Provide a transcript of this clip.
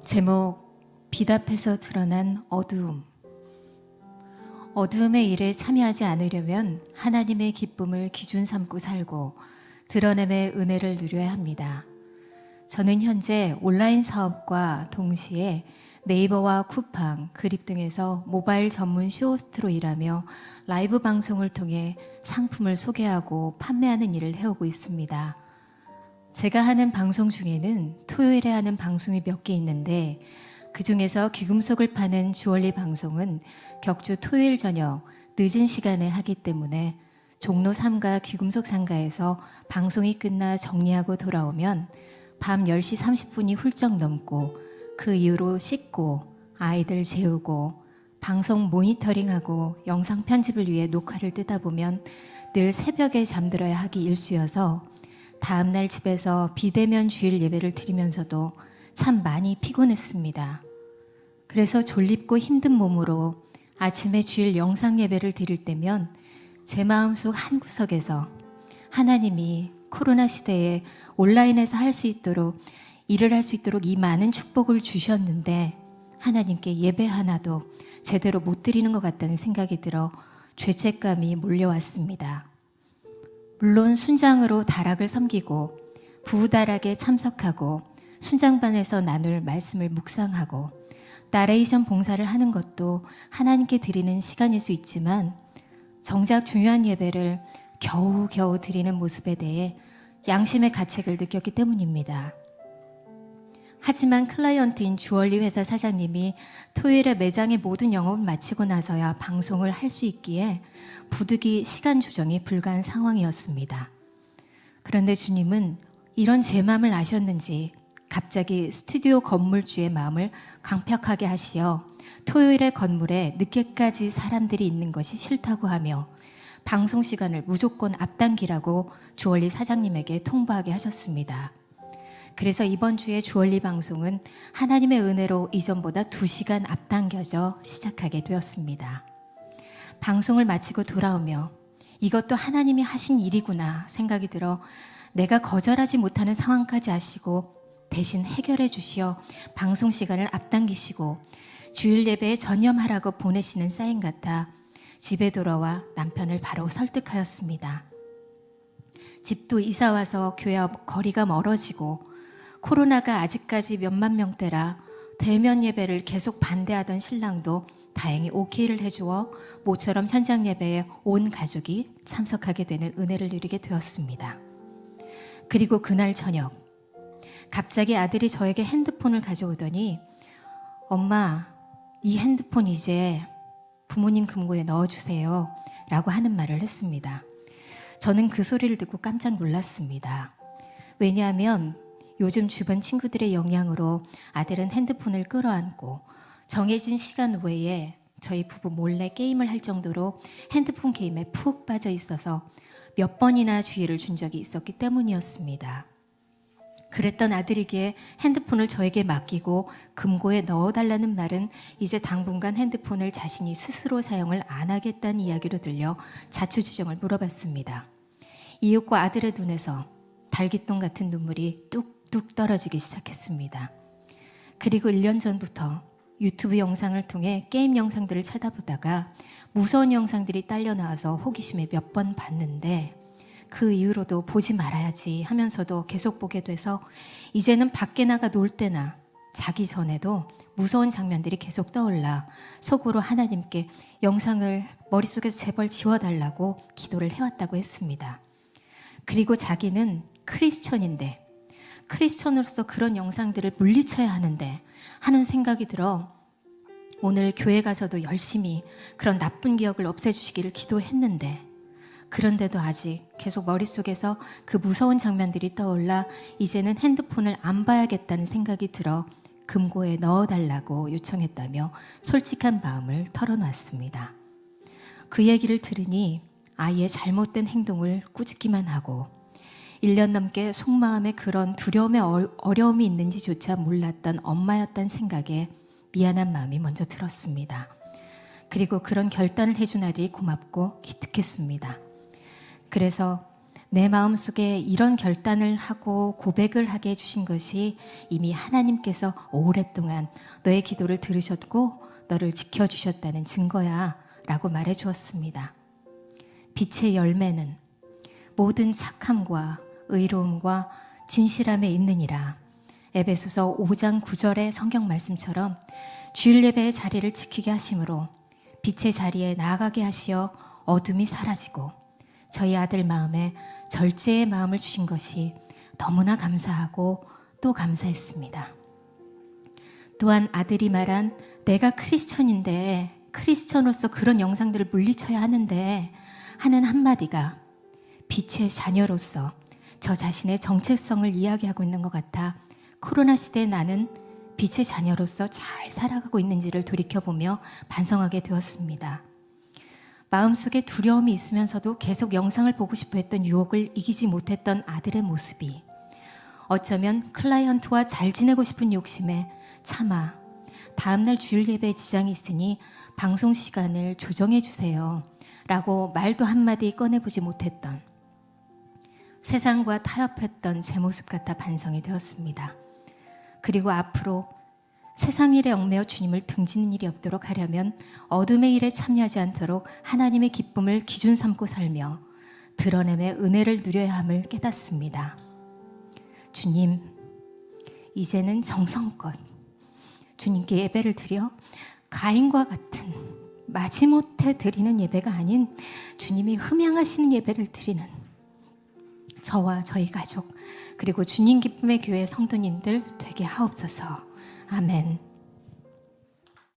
제목, 빛 앞에서 드러난 어두움. 어두움의 일에 참여하지 않으려면 하나님의 기쁨을 기준 삼고 살고 드러냄의 은혜를 누려야 합니다. 저는 현재 온라인 사업과 동시에 네이버와 쿠팡, 그립 등에서 모바일 전문 쇼호스트로 일하며 라이브 방송을 통해 상품을 소개하고 판매하는 일을 해오고 있습니다. 제가 하는 방송 중에는 토요일에 하는 방송이 몇 개 있는데 그 중에서 귀금속을 파는 주얼리 방송은 격주 토요일 저녁 늦은 시간에 하기 때문에 종로 3가 귀금속 상가에서 방송이 끝나 정리하고 돌아오면 밤 10시 30분이 훌쩍 넘고 그 이후로 씻고 아이들 재우고 방송 모니터링하고 영상 편집을 위해 녹화를 뜨다 보면 늘 새벽에 잠들어야 하기 일쑤여서 다음날 집에서 비대면 주일 예배를 드리면서도 참 많이 피곤했습니다. 그래서 졸립고 힘든 몸으로 아침에 주일 영상 예배를 드릴 때면 제 마음속 한구석에서 하나님이 코로나 시대에 온라인에서 할 수 있도록 일을 할 수 있도록 이 많은 축복을 주셨는데 하나님께 예배 하나도 제대로 못 드리는 것 같다는 생각이 들어 죄책감이 몰려왔습니다. 물론 순장으로 다락을 섬기고 부부다락에 참석하고 순장반에서 나눌 말씀을 묵상하고 나레이션 봉사를 하는 것도 하나님께 드리는 시간일 수 있지만 정작 중요한 예배를 겨우겨우 드리는 모습에 대해 양심의 가책을 느꼈기 때문입니다. 하지만 클라이언트인 주얼리 회사 사장님이 토요일에 매장의 모든 영업을 마치고 나서야 방송을 할 수 있기에 부득이 시간 조정이 불가한 상황이었습니다. 그런데 주님은 이런 제 마음을 아셨는지 갑자기 스튜디오 건물주의 마음을 강팍하게 하시어 토요일에 건물에 늦게까지 사람들이 있는 것이 싫다고 하며 방송 시간을 무조건 앞당기라고 주얼리 사장님에게 통보하게 하셨습니다. 그래서 이번 주에 주얼리 방송은 하나님의 은혜로 이전보다 2시간 앞당겨져 시작하게 되었습니다. 방송을 마치고 돌아오며 이것도 하나님이 하신 일이구나 생각이 들어 내가 거절하지 못하는 상황까지 하시고 대신 해결해 주시어 방송 시간을 앞당기시고 주일 예배에 전념하라고 보내시는 사인 같아 집에 돌아와 남편을 바로 설득하였습니다. 집도 이사와서 교회와 거리가 멀어지고 코로나가 아직까지 몇만 명대라 대면 예배를 계속 반대하던 신랑도 다행히 오케이를 해주어 모처럼 현장 예배에 온 가족이 참석하게 되는 은혜를 누리게 되었습니다. 그리고 그날 저녁 갑자기 아들이 저에게 핸드폰을 가져오더니 엄마, 이 핸드폰 이제 부모님 금고에 넣어주세요 라고 하는 말을 했습니다. 저는 그 소리를 듣고 깜짝 놀랐습니다. 왜냐하면 요즘 주변 친구들의 영향으로 아들은 핸드폰을 끌어안고 정해진 시간 외에 저희 부부 몰래 게임을 할 정도로 핸드폰 게임에 푹 빠져 있어서 몇 번이나 주의를 준 적이 있었기 때문이었습니다. 그랬던 아들이기에 핸드폰을 저에게 맡기고 금고에 넣어달라는 말은 이제 당분간 핸드폰을 자신이 스스로 사용을 안 하겠다는 이야기로 들려 자초지종을 물어봤습니다. 이윽고 아들의 눈에서 달깃동 같은 눈물이 뚝뚝 떨어지기 시작했습니다. 그리고 1년 전부터 유튜브 영상을 통해 게임 영상들을 찾아보다가 무서운 영상들이 딸려 나와서 호기심에 몇 번 봤는데 그 이후로도 보지 말아야지 하면서도 계속 보게 돼서 이제는 밖에 나가 놀 때나 자기 전에도 무서운 장면들이 계속 떠올라 속으로 하나님께 영상을 머릿속에서 제발 지워달라고 기도를 해왔다고 했습니다. 그리고 자기는 크리스천인데 크리스천으로서 그런 영상들을 물리쳐야 하는데 하는 생각이 들어 오늘 교회 가서도 열심히 그런 나쁜 기억을 없애주시기를 기도했는데 그런데도 아직 계속 머릿속에서 그 무서운 장면들이 떠올라 이제는 핸드폰을 안 봐야겠다는 생각이 들어 금고에 넣어달라고 요청했다며 솔직한 마음을 털어놨습니다. 그 얘기를 들으니 아이의 잘못된 행동을 꾸짖기만 하고 1년 넘게 속마음에 그런 두려움의 어려움이 있는지조차 몰랐던 엄마였다는 생각에 미안한 마음이 먼저 들었습니다. 그리고 그런 결단을 해준 아들이 고맙고 기특했습니다. 그래서 내 마음속에 이런 결단을 하고 고백을 하게 해주신 것이 이미 하나님께서 오랫동안 너의 기도를 들으셨고 너를 지켜주셨다는 증거야 라고 말해 주었습니다. 빛의 열매는 모든 착함과 의로움과 진실함에 있느니라. 에베소서 5장 9절의 성경 말씀처럼 주일 예배의 자리를 지키게 하심으로 빛의 자리에 나아가게 하시어 어둠이 사라지고 저희 아들 마음에 절제의 마음을 주신 것이 너무나 감사하고 또 감사했습니다. 또한 아들이 말한 내가 크리스천인데 크리스천으로서 그런 영상들을 물리쳐야 하는데 하는 한마디가 빛의 자녀로서 저 자신의 정체성을 이야기하고 있는 것 같아 코로나 시대에 나는 빛의 자녀로서 잘 살아가고 있는지를 돌이켜보며 반성하게 되었습니다. 마음속에 두려움이 있으면서도 계속 영상을 보고 싶어 했던 유혹을 이기지 못했던 아들의 모습이 어쩌면 클라이언트와 잘 지내고 싶은 욕심에 차마 다음날 주일 예배에 지장이 있으니 방송 시간을 조정해 주세요 라고 말도 한마디 꺼내보지 못했던 세상과 타협했던 제 모습 같아 반성이 되었습니다. 그리고 앞으로 세상 일에 얽매여 주님을 등지는 일이 없도록 하려면 어둠의 일에 참여하지 않도록 하나님의 기쁨을 기준 삼고 살며 드러냄의 은혜를 누려야 함을 깨닫습니다. 주님, 이제는 정성껏 주님께 예배를 드려 가인과 같은 마지못해 드리는 예배가 아닌 주님이 흠양하시는 예배를 드리는 저와 저희 가족 그리고 주님 기쁨의 교회 성도님들 되게 하옵소서. 아멘.